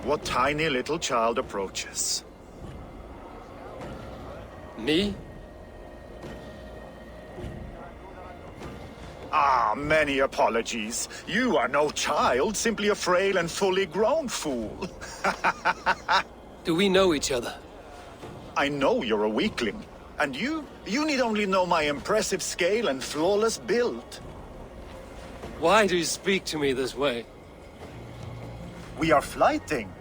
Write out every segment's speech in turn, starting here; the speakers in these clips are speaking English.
what tiny little child approaches. Me? Ah, many apologies. You are no child, simply a frail and fully grown fool. Do we know each other? I know you're a weakling. And you need only know my impressive scale and flawless build. Why do you speak to me this way? We are flighting.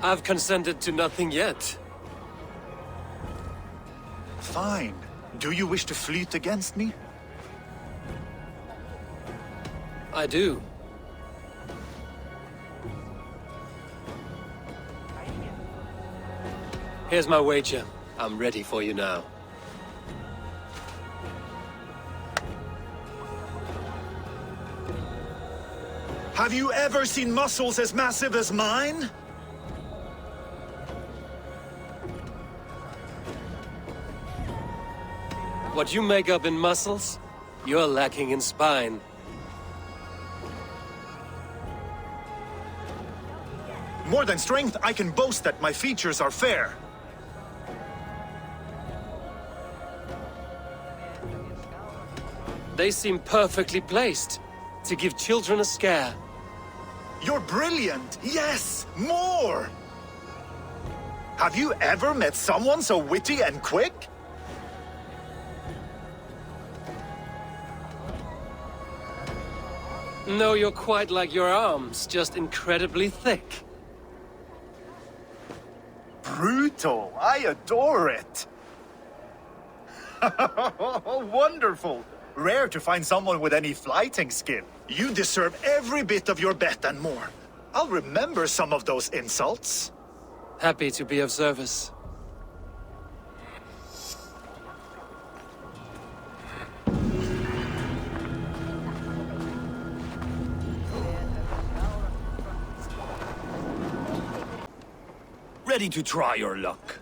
I've consented to nothing yet. Fine. Do you wish to fleet against me? I do. Here's my wager. I'm ready for you now. Have you ever seen muscles as massive as mine? What you make up in muscles, you're lacking in spine. More than strength, I can boast that my features are fair. They seem perfectly placed to give children a scare. You're brilliant! Yes! More! Have you ever met someone so witty and quick? No, you're quite like your arms, just incredibly thick. Brutal! I adore it! Wonderful! Rare to find someone with any flighting skill. You deserve every bit of your bet and more. I'll remember some of those insults. Happy to be of service. Ready to try your luck.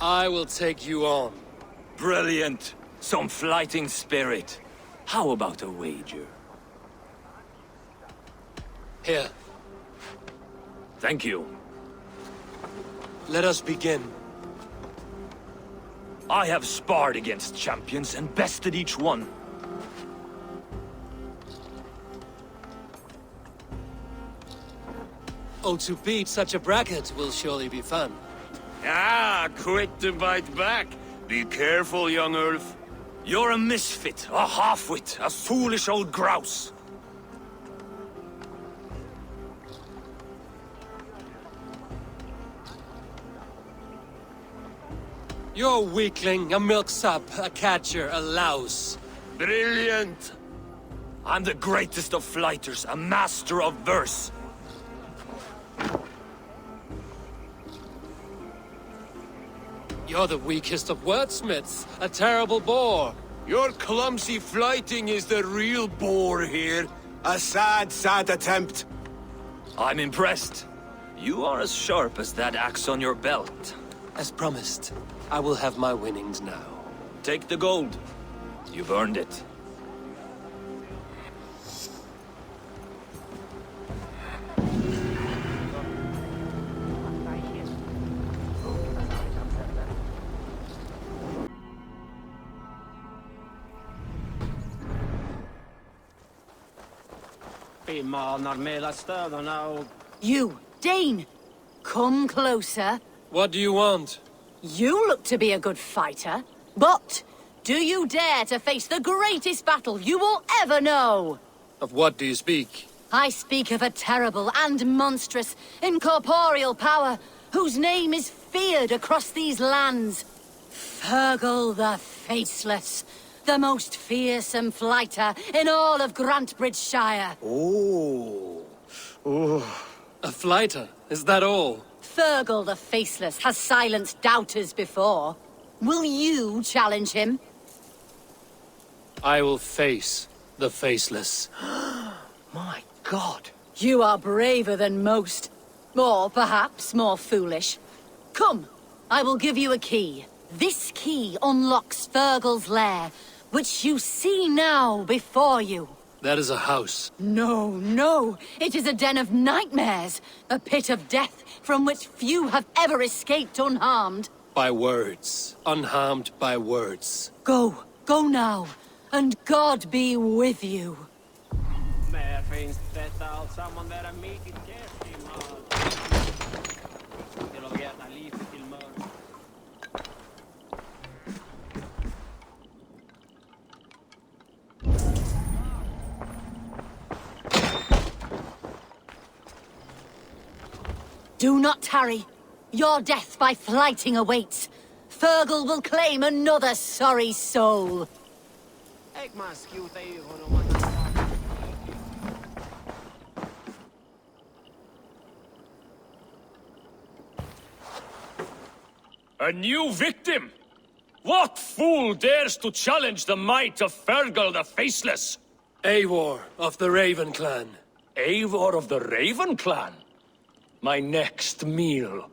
I will take you on. Brilliant. Some flighting spirit. How about a wager? Here, Thank you. let us begin. I have sparred against champions and bested each one. Oh, to beat such a bracket will surely be fun. Ah, quick to bite back. Be careful, young Ulf. You're a misfit, a half-wit, a foolish old grouse. You're a weakling, a milksop, a catcher, a louse. Brilliant! I'm the greatest of flighters, a master of verse. You're the weakest of wordsmiths, a terrible bore. Your clumsy flighting is the real bore here. A sad, sad attempt. I'm impressed. You are as sharp as that axe on your belt. As promised, I will have my winnings now. Take the gold. You've earned it. You, Dane! Come closer. What do you want? You look to be a good fighter, but do you dare to face the greatest battle you will ever know? Of what do you speak? I speak of a terrible and monstrous, incorporeal power whose name is feared across these lands. Fergal the Faceless, the most fearsome flighter in all of Grantebridgeshire. A flighter, is that all? Fergal the Faceless has silenced doubters before. Will you challenge him? I will face the Faceless. My God. You are braver than most. Or perhaps more foolish. Come, I will give you a key. This key unlocks Fergal's lair, which you see now before you. That is a house. No, no. It is a den of nightmares. A pit of death from which few have ever escaped unharmed. By words. Unharmed by words. Go. Go now. And God be with you. Mer finns detta allt samman där en mycket käftimmar. Till att veta lite till mörk. Do not tarry. Your death by flighting awaits. Fergal will claim another sorry soul. Eik mä skiuta ihon oman. A new victim? What fool dares to challenge the might of Fergal the Faceless? Eivor of the Raven clan. Eivor of the Raven clan? My next meal.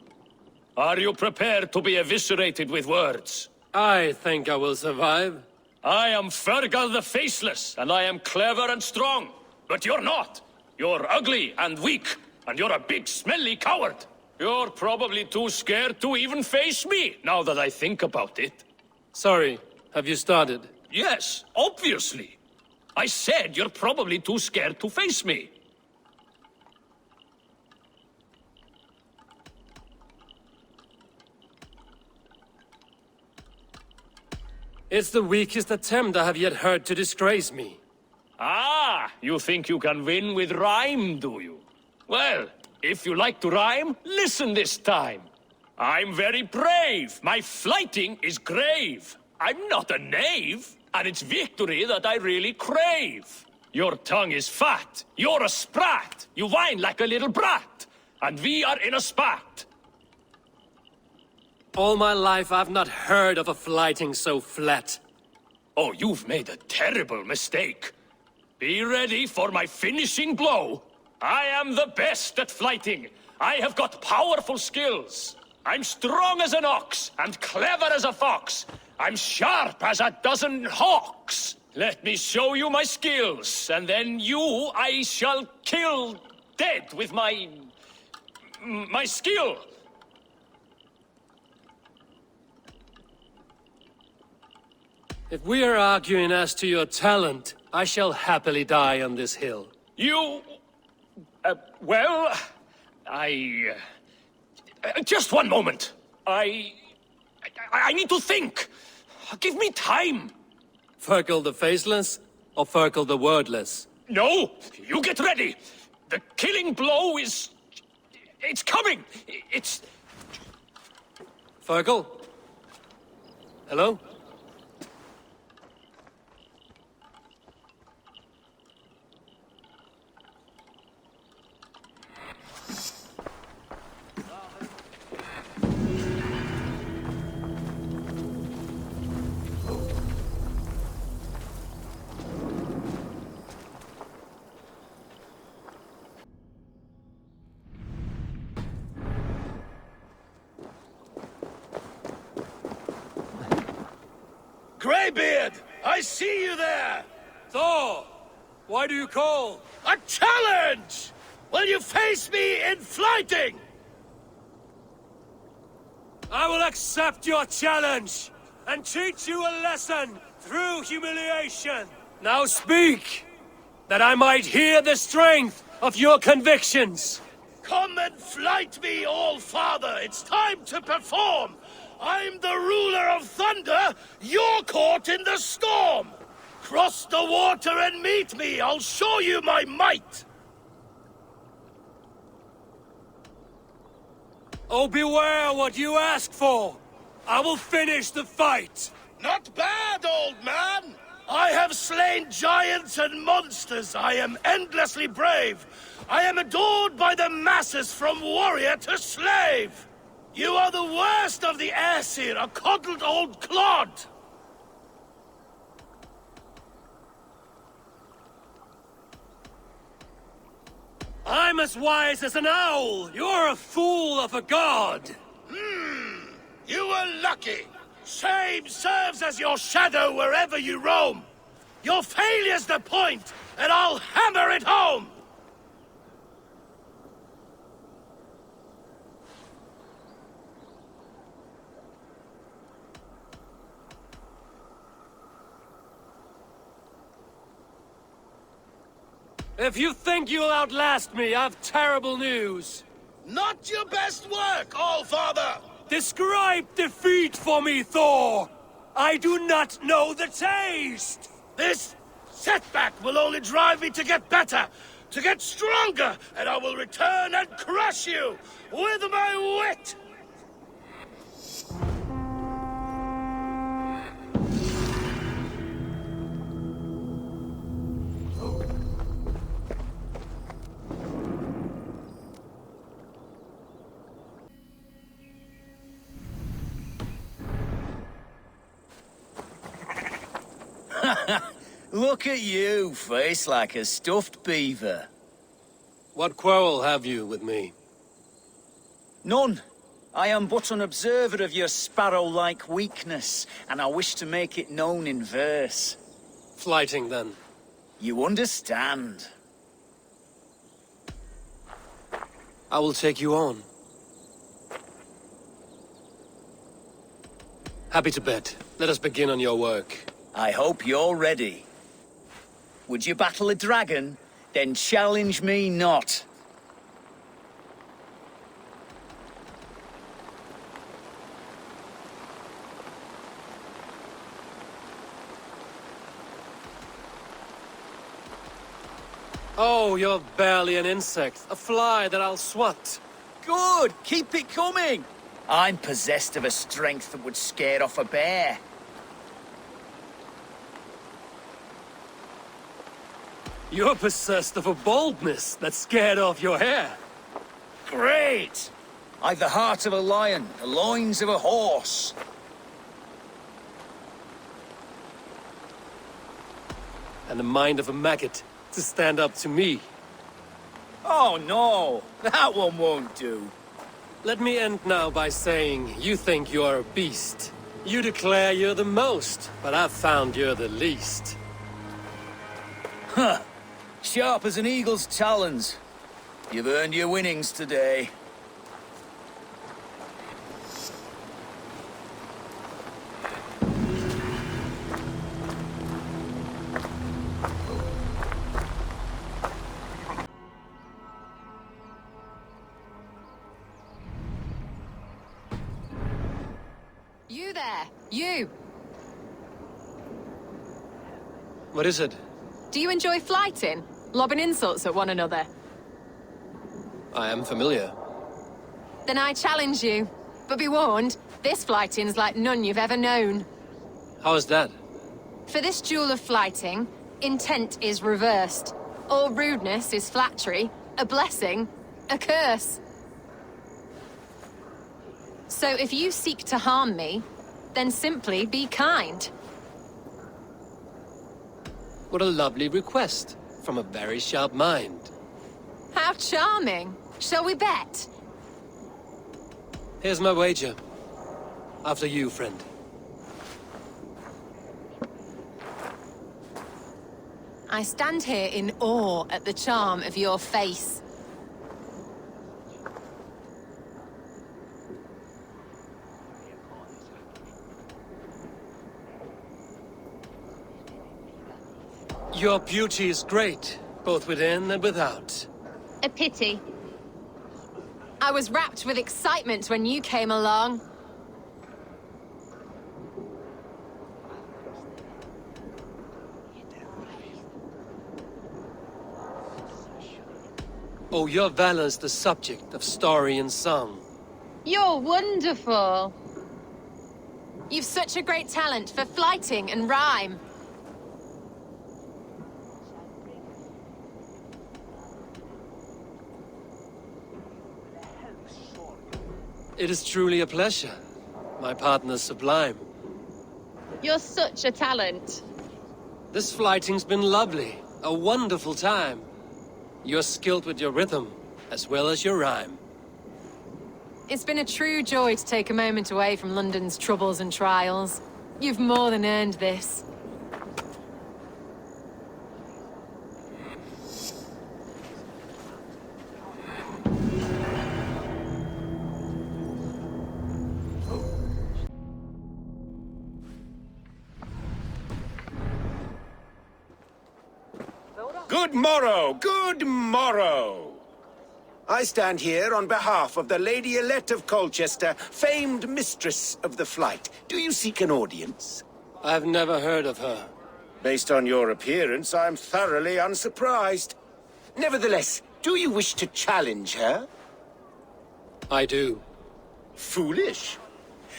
Are you prepared to be eviscerated with words? I think I will survive. I am Fergal the Faceless, and I am clever and strong. But you're not. You're ugly and weak, and you're a big, smelly coward. You're probably too scared to even face me, now that I think about it. Sorry, have you started? Yes, obviously. I said you're probably too scared to face me. It's the weakest attempt I have yet heard to disgrace me. Ah, you think you can win with rhyme, do you? Well, if you like to rhyme, listen this time. I'm very brave. My flighting is grave. I'm not a knave, and it's victory that I really crave. Your tongue is fat. You're a sprat. You whine like a little brat. And we are in a spat. All my life I've not heard of a flighting so flat. Oh, you've made a terrible mistake. Be ready for my finishing blow. I am the best at flighting. I have got powerful skills. I'm strong as an ox and clever as a fox. I'm sharp as a dozen hawks. Let me show you my skills, and then you I shall kill dead with my skill. If we are arguing as to your talent, I shall happily die on this hill. You... well... just one moment. I need to think. Give me time. Fergal the Faceless or Fergal the Wordless? No, you get ready. The killing blow is... it's coming. It's... Fergal? Hello? Greybeard, I see you there. Thor! Why do you call? A challenge! Will you face me in flighting? I will accept your challenge and teach you a lesson through humiliation. Now speak, that I might hear the strength of your convictions. Come and flight me, All-Father. It's time to perform. I'm the ruler of thunder. You're caught in the storm. Cross the water and meet me. I'll show you my might. Oh, beware what you ask for. I will finish the fight. Not bad, old man. I have slain giants and monsters. I am endlessly brave. I am adored by the masses from warrior to slave. You are the worst of the Aesir, a coddled old clod. I'm as wise as an owl. You're a fool of a god. You were lucky. Shame serves as your shadow wherever you roam. Your failure's the point, and I'll hammer it home! If you think you'll outlast me, I've terrible news. Not your best work, All-Father! Describe defeat for me, Thor! I do not know the taste! This setback will only drive me to get better, to get stronger, and I will return and crush you with my wit! Look at you, face like a stuffed beaver. What quarrel have you with me? None. I am but an observer of your sparrow-like weakness, and I wish to make it known in verse. Flighting, then. You understand. I will take you on. Happy to bet. Let us begin on your work. I hope you're ready. Would you battle a dragon? Then challenge me not. Oh, you're barely an insect. A fly that I'll swat. Good! Keep it coming! I'm possessed of a strength that would scare off a bear. You're possessed of a boldness that scared off your hair. Great! I've the heart of a lion, the loins of a horse. And the mind of a maggot to stand up to me. Oh no, that one won't do. Let me end now by saying you think you're a beast. You declare you're the most, but I've found you're the least. Huh. Sharp as an eagle's talons. You've earned your winnings today. You there! You! What is it? Do you enjoy flighting? Lobbing insults at one another? I am familiar. Then I challenge you. But be warned, this flighting's like none you've ever known. How is that? For this duel of flighting, intent is reversed. All rudeness is flattery, a blessing, a curse. So if you seek to harm me, then simply be kind. What a lovely request from a very sharp mind. How charming. Shall we bet? Here's my wager. After you, friend. I stand here in awe at the charm of your face. Your beauty is great, both within and without. A pity. I was wrapped with excitement when you came along. Oh, your valor's the subject of story and song. You're wonderful. You've such a great talent for flighting and rhyme. It is truly a pleasure. My partner's sublime. You're such a talent. This flighting's been lovely. A wonderful time. You're skilled with your rhythm, as well as your rhyme. It's been a true joy to take a moment away from London's troubles and trials. You've more than earned this. Good morrow, good morrow. I stand here on behalf of the Lady Elette of Colchester, famed mistress of the flight. Do you seek an audience? I've never heard of her. Based on your appearance, I'm thoroughly unsurprised. Nevertheless, do you wish to challenge her? I do. Foolish.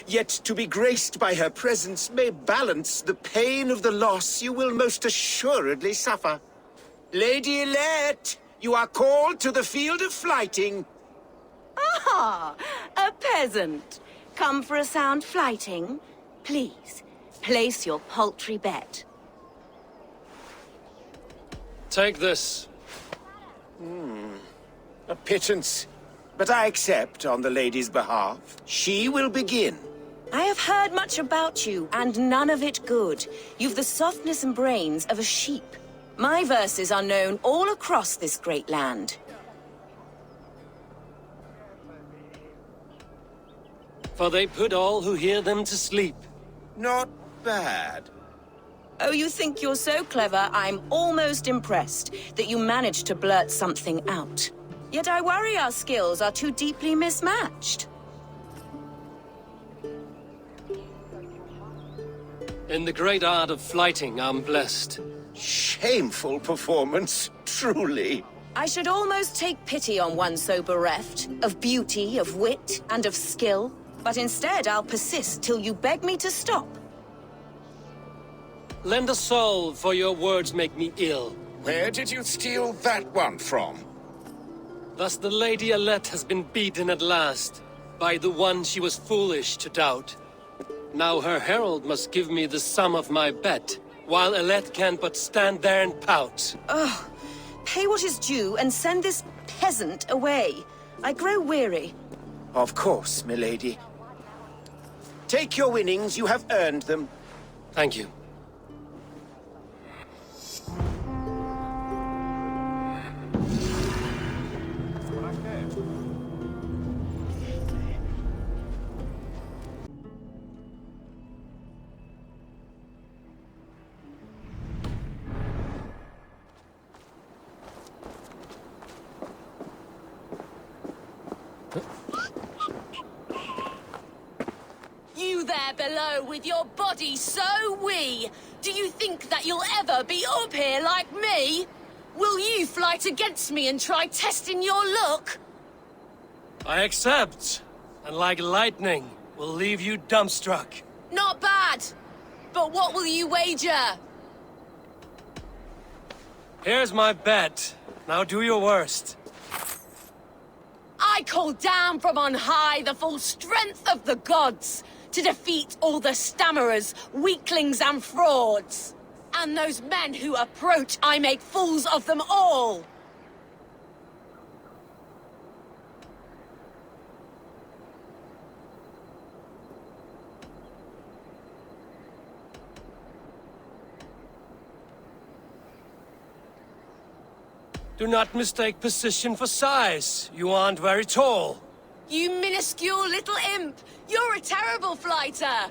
Yet to be graced by her presence may balance the pain of the loss you will most assuredly suffer. Lady Elette, you are called to the field of flighting. Ah, a peasant. Come for a sound flighting? Please, place your paltry bet. Take this. A pittance. But I accept on the lady's behalf. She will begin. I have heard much about you, and none of it good. You've the softness and brains of a sheep. My verses are known all across this great land. For they put all who hear them to sleep. Not bad. Oh, you think you're so clever, I'm almost impressed that you managed to blurt something out. Yet I worry our skills are too deeply mismatched. In the great art of flighting, I'm blessed. Shameful performance, truly. I should almost take pity on one so bereft, of beauty, of wit, and of skill. But instead, I'll persist till you beg me to stop. Lend a soul, for your words make me ill. Where did you steal that one from? Thus the Lady Elette has been beaten at last, by the one she was foolish to doubt. Now her herald must give me the sum of my bet, while Elette can but stand there and pout. Ugh. Pay what is due and send this peasant away. I grow weary. Of course, milady. Take your winnings, you have earned them. Thank you. You there below with your body so wee! Do you think that you'll ever be up here like me? Will you flight against me and try testing your luck? I accept, and like lightning, will leave you dumbstruck. Not bad! But what will you wager? Here's my bet. Now do your worst. I call down from on high the full strength of the gods to defeat all the stammerers, weaklings and frauds. And those men who approach, I make fools of them all. Do not mistake position for size. You aren't very tall. You minuscule little imp! You're a terrible flighter!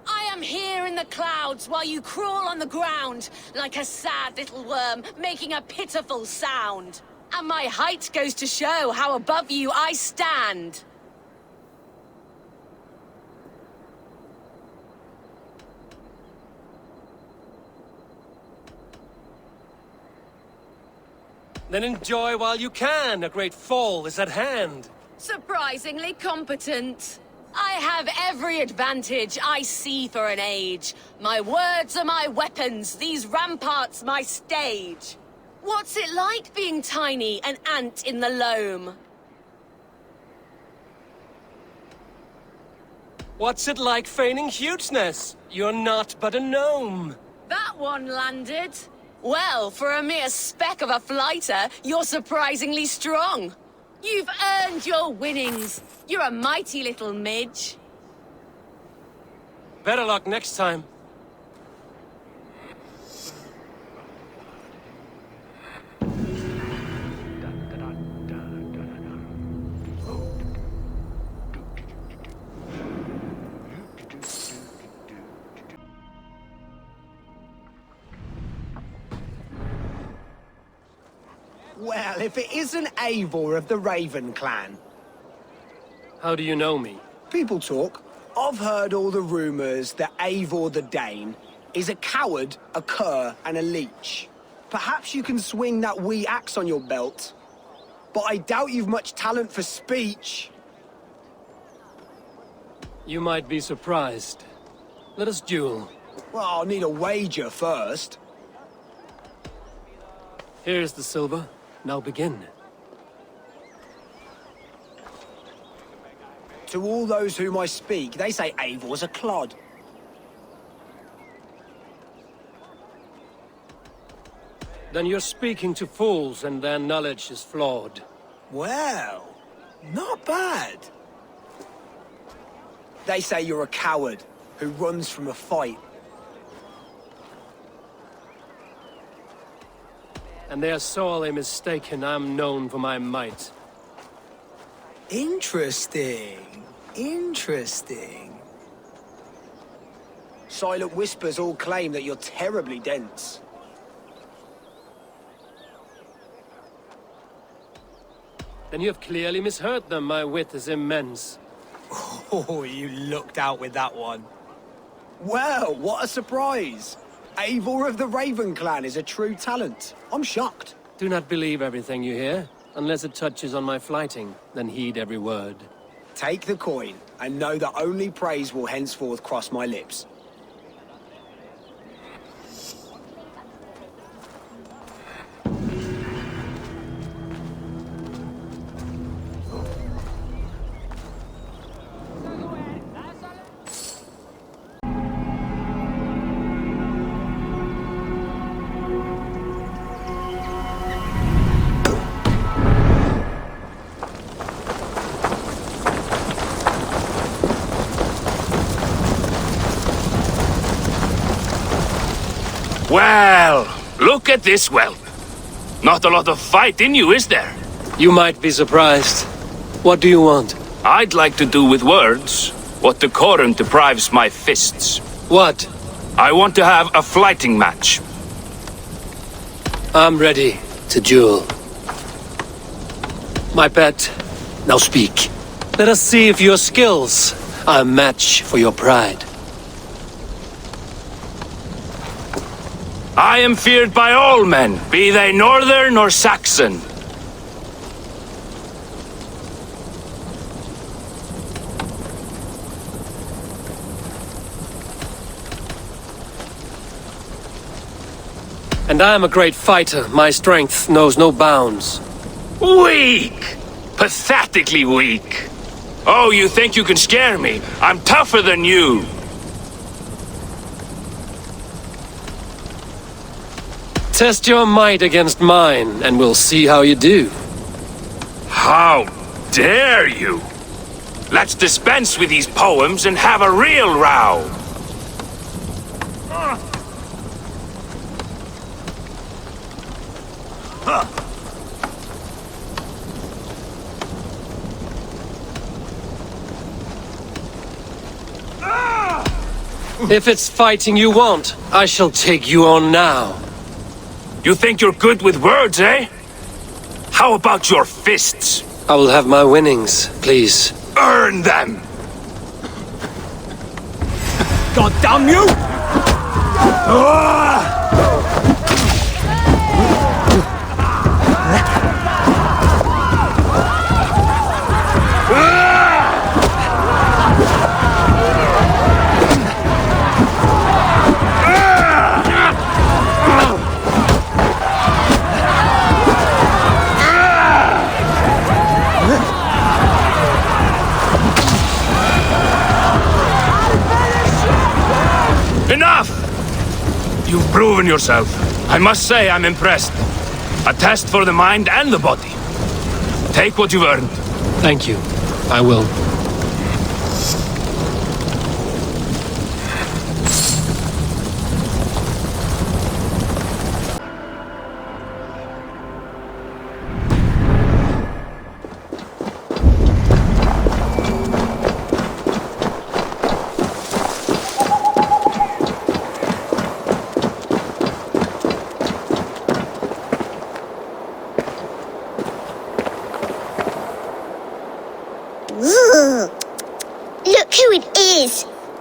I am here in the clouds while you crawl on the ground like a sad little worm making a pitiful sound. And my height goes to show how above you I stand. Then enjoy while you can. A great fall is at hand. Surprisingly competent. I have every advantage I see for an age. My words are my weapons, these ramparts my stage. What's it like being tiny, an ant in the loam? What's it like feigning hugeness? You're not but a gnome. That one landed. Well, for a mere speck of a flighter, you're surprisingly strong. You've earned your winnings. You're a mighty little midge. Better luck next time. Well, if it isn't Eivor of the Raven clan. How do you know me? People talk. I've heard all the rumours that Eivor the Dane is a coward, a cur, and a leech. Perhaps you can swing that wee axe on your belt, but I doubt you've much talent for speech. You might be surprised. Let us duel. Well, I'll need a wager first. Here's the silver. Now begin. To all those whom I speak, they say Eivor's a clod. Then you're speaking to fools and their knowledge is flawed. Well, not bad. They say you're a coward who runs from a fight. And they are sorely mistaken. I'm known for my might. Interesting. Interesting. Silent whispers all claim that you're terribly dense. Then you have clearly misheard them. My wit is immense. Oh, you lucked out with that one. Well, what a surprise! Eivor of the Raven clan is a true talent. I'm shocked. Do not believe everything you hear. Unless it touches on my flighting, then heed every word. Take the coin, and know that only praise will henceforth cross my lips. Well, look at this wealth. Not a lot of fight in you, is there? You might be surprised. What do you want? I'd like to do with words what the Corn deprives my fists. What? I want to have a flighting match. I'm ready to duel. My pet, now speak. Let us see if your skills are a match for your pride. I am feared by all men, be they Northern or Saxon. And I am a great fighter. My strength knows no bounds. Weak! Pathetically weak. Oh, you think you can scare me? I'm tougher than you. Test your might against mine, and we'll see how you do. How dare you? Let's dispense with these poems and have a real row. If it's fighting you want, I shall take you on now. You think you're good with words, eh? How about your fists? I will have my winnings, please. Earn them! God damn you! Enough! You've proven yourself. I must say I'm impressed. A test for the mind and the body. Take what you've earned. Thank you. I will.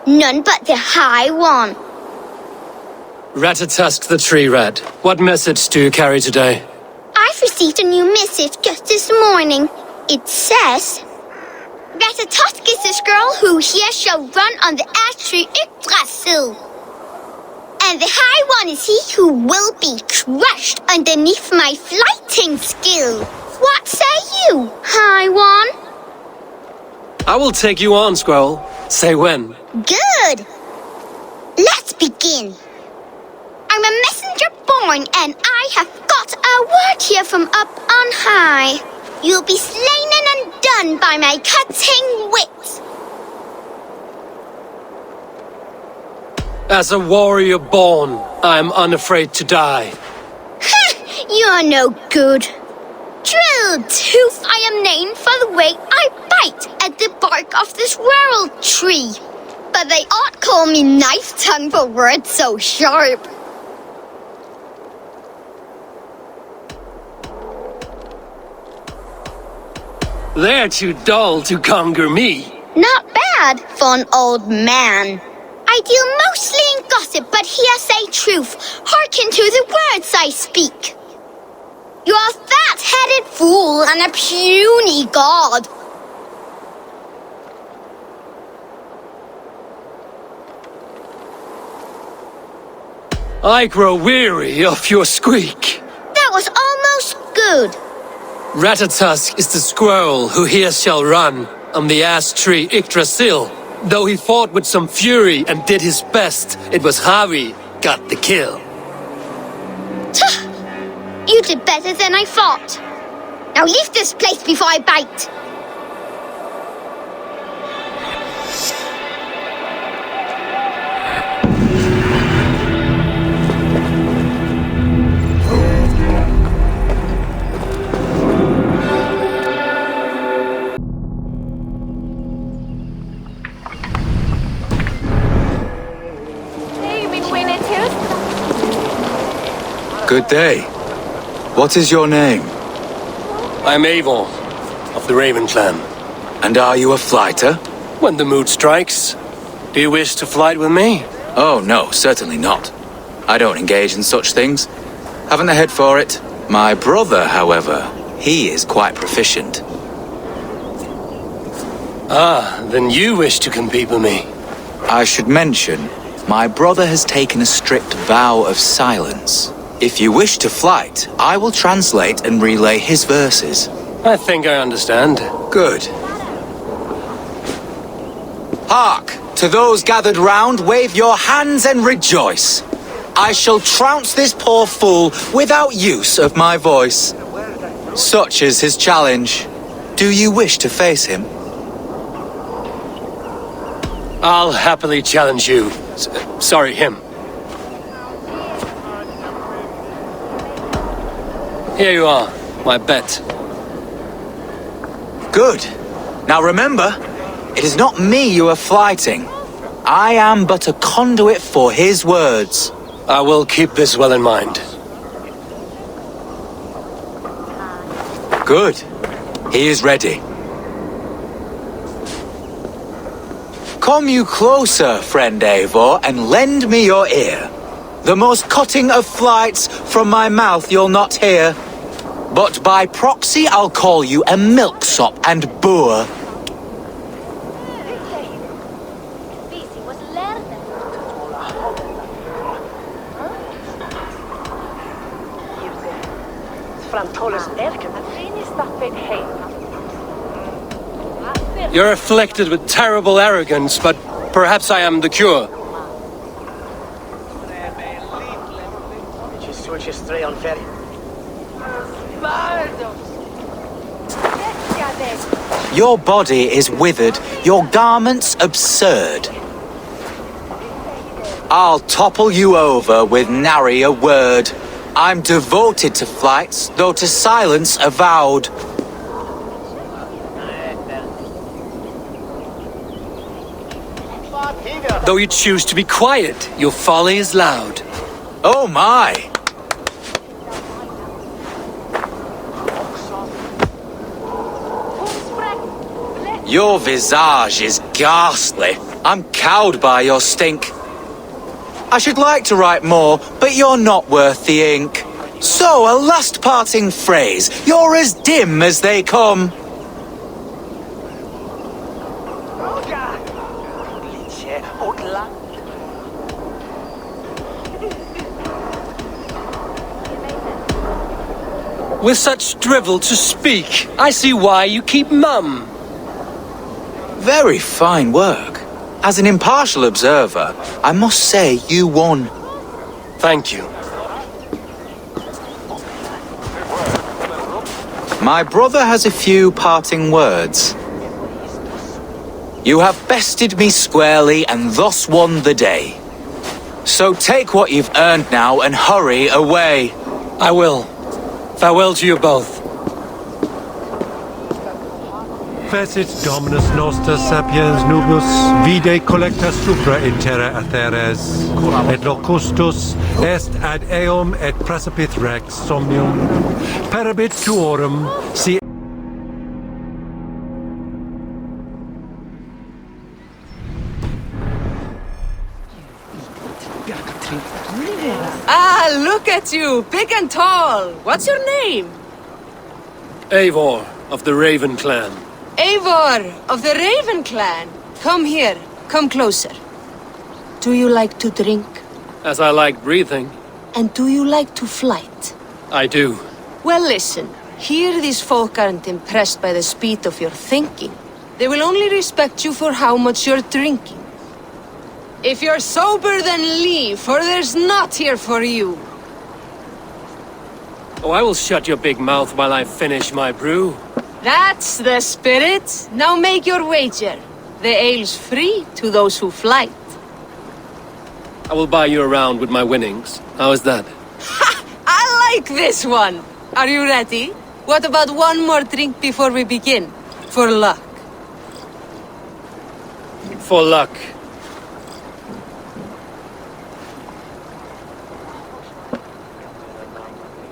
None but the High One. Ratatosk the tree rat. What message do you carry today? I've received a new missive just this morning. It says, Ratatosk is this girl who here shall run on the ash tree Yggdrasil. And the High One is he who will be crushed underneath my flighting skill. What say you, High One? I will take you on, Squirrel. Say when. Good. Let's begin. I'm a messenger born, and I have got a word here from up on high. You'll be slain and undone by my cutting wit. As a warrior born, I am unafraid to die. You're no good. Drill Tooth, I am named for the way I bite at the bark of this world tree. But they ought call me Knife Tongue for words so sharp. They're too dull to conquer me. Not bad for an old man. I deal mostly in gossip, but here say truth. Hearken to the words I speak. You're a fat-headed fool and a puny god. I grow weary of your squeak. That was almost good. Ratatosk is the squirrel who here shall run on the ash tree Yggdrasil. Though he fought with some fury and did his best, it was Harvey got the kill. You did better than I thought. Now leave this place before I bite. Good day. What is your name? I'm Avon, of the Raven clan. And are you a flighter? When the mood strikes. Do you wish to flight with me? Oh, no, certainly not. I don't engage in such things. Haven't the head for it. My brother, however, he is quite proficient. Ah, then you wish to compete with me. I should mention, my brother has taken a strict vow of silence. If you wish to flight, I will translate and relay his verses. I think I understand. Good. Hark! To those gathered round, wave your hands and rejoice. I shall trounce this poor fool without use of my voice. Such is his challenge. Do you wish to face him? I'll happily challenge you. Sorry, him. Here you are, my bet. Good. Now remember, it is not me you are flighting. I am but a conduit for his words. I will keep this well in mind. Good. He is ready. Come you closer, friend Eivor, and lend me your ear. The most cutting of flights from my mouth you'll not hear. But by proxy I'll call you a milksop and boor. You're afflicted with terrible arrogance, but perhaps I am the cure. Your body is withered, your garments absurd. I'll topple you over with nary a word. I'm devoted to flights, though to silence avowed. Though you choose to be quiet, your folly is loud. Oh my! Your visage is ghastly. I'm cowed by your stink. I should like to write more, but you're not worth the ink. So, a last parting phrase. You're as dim as they come. With such drivel to speak, I see why you keep mum. Very fine work. As an impartial observer, I must say you won. Thank you. My brother has a few parting words. You have bested me squarely and thus won the day. So take what you've earned now and hurry away. I will. Farewell to you both. Fecit Dominus Noster Sapiens Nubus, vide collecta supra in terra atheres, et locustus est ad eum et praesipit rex somnium, parabit tuorum, si... Ah, look at you, big and tall. What's your name? Eivor of the Raven Clan. Eivor of the Raven Clan. Come here, come closer. Do you like to drink? As I like breathing. And do you like to flight? I do. Well, listen. Here these folk aren't impressed by the speed of your thinking. They will only respect you for how much you're drinking. If you're sober, then leave, for there's naught here for you. Oh, I will shut your big mouth while I finish my brew. That's the spirit. Now make your wager. The ale's free to those who flight. I will buy you around with my winnings. How is that? Ha! I like this one. Are you ready? What about one more drink before we begin? For luck. For luck.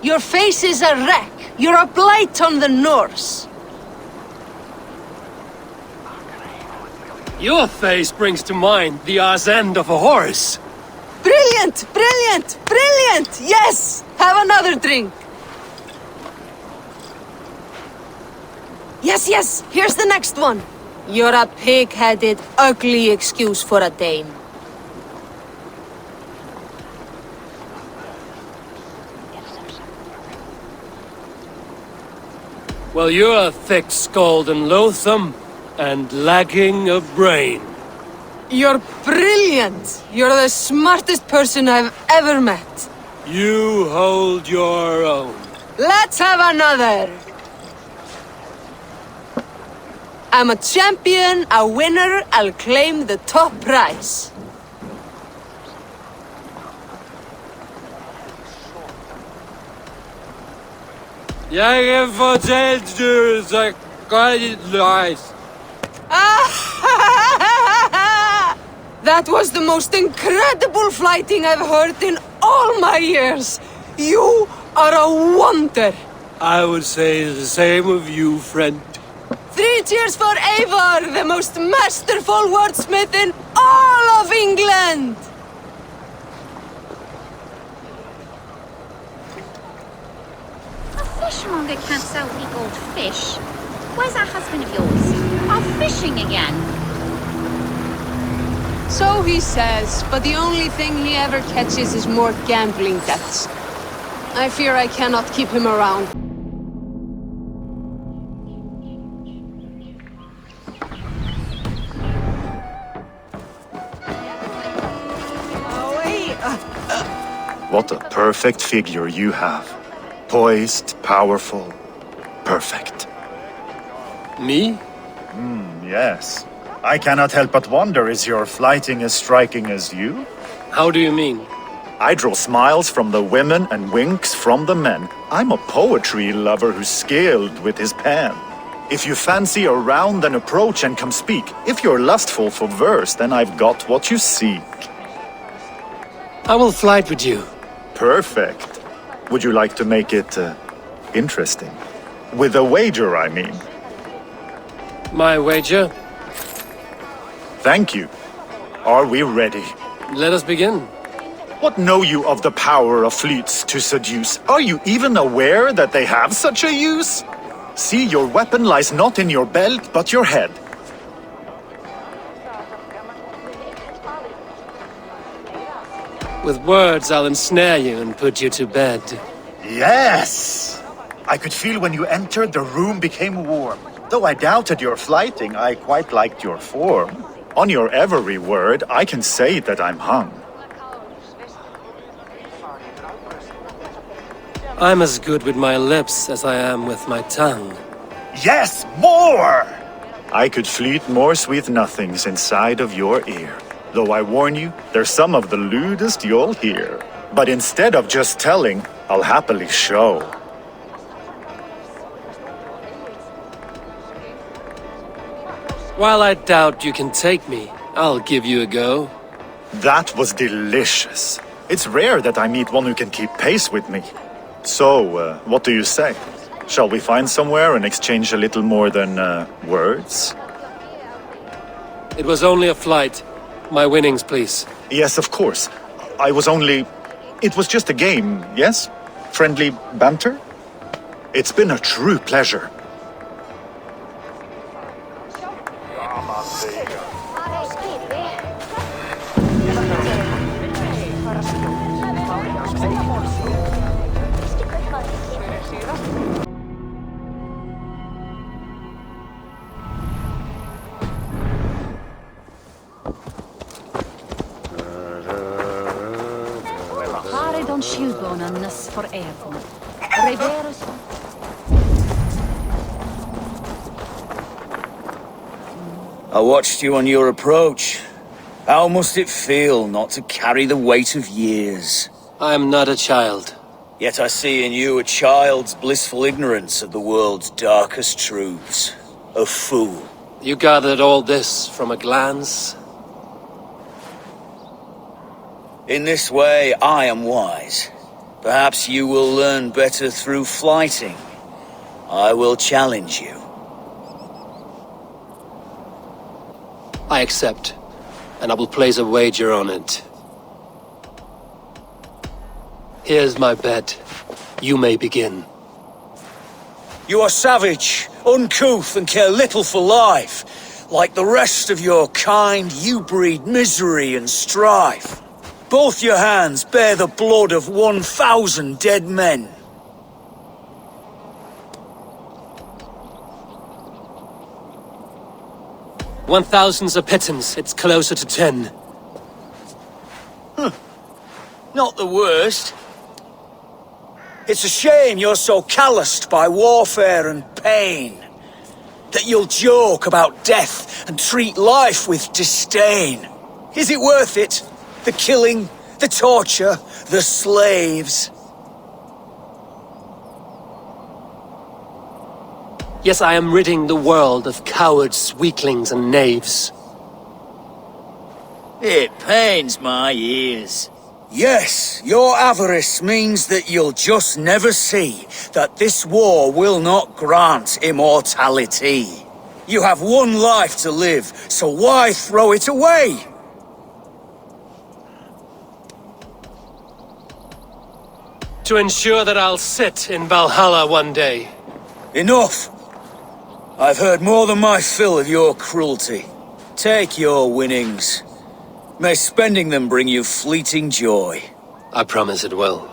Your face is a wreck. You're a blight on the Norse. Your face brings to mind the arse end of a horse. Brilliant! Brilliant! Brilliant! Yes! Have another drink. Yes, yes! Here's the next one. You're a pig-headed, ugly excuse for a Dane. Well, you're thick-skulled and loathsome, and lacking a brain. You're brilliant! You're the smartest person I've ever met. You hold your own. Let's have another! I'm a champion, a winner, I'll claim the top prize. Jeg fortalte du så godt løs. That was the most incredible fighting I've heard in all my years. You are a wonder. I would say the same of you, friend. 3 cheers for Eivor, the most masterful wordsmith in all of England! A fishmonger can't sell me gold fish. Where's that husband of yours? Off fishing again. So he says, but the only thing he ever catches is more gambling debts. I fear I cannot keep him around. What a perfect figure you have. Poised, powerful, perfect. Me? Yes. I cannot help but wonder, is your flighting as striking as you? How do you mean? I draw smiles from the women and winks from the men. I'm a poetry lover who's skilled with his pen. If you fancy a round, then approach and come speak. If you're lustful for verse, then I've got what you seek. I will flight with you. Perfect. Would you like to make it interesting? With a wager, I mean. My wager? Thank you. Are we ready? Let us begin. What know you of the power of fleets to seduce? Are you even aware that they have such a use? See, your weapon lies not in your belt, but your head. With words, I'll ensnare you and put you to bed. Yes! I could feel when you entered, the room became warm. Though I doubted your flighting, I quite liked your form. On your every word, I can say that I'm hung. I'm as good with my lips as I am with my tongue. Yes, more! I could fleet more sweet nothings inside of your ear. Though I warn you, they're some of the lewdest you'll hear. But instead of just telling, I'll happily show. While I doubt you can take me, I'll give you a go. That was delicious. It's rare that I meet one who can keep pace with me. So, what do you say? Shall we find somewhere and exchange a little more than, words? It was only a flight. My winnings, please. Yes, of course. It was just a game, yes? Friendly banter? It's been a true pleasure. I watched you on your approach. How must it feel not to carry the weight of years? I am not a child. Yet I see in you a child's blissful ignorance of the world's darkest truths. A fool. You gathered all this from a glance? In this way, I am wise. Perhaps you will learn better through flighting. I will challenge you. I accept, and I will place a wager on it. Here's my bet. You may begin. You are savage, uncouth, and care little for life. Like the rest of your kind, you breed misery and strife. Both your hands bear the blood of 1,000 dead men. $1,000's a pittance. It's closer to 10. Not the worst. It's a shame you're so calloused by warfare and pain. That you'll joke about death and treat life with disdain. Is it worth it? The killing, the torture, the slaves. Yes, I am ridding the world of cowards, weaklings, and knaves. It pains my ears. Yes, your avarice means that you'll just never see that this war will not grant immortality. You have one life to live, so why throw it away? To ensure that I'll sit in Valhalla one day. Enough! I've heard more than my fill of your cruelty. Take your winnings. May spending them bring you fleeting joy. I promise it will.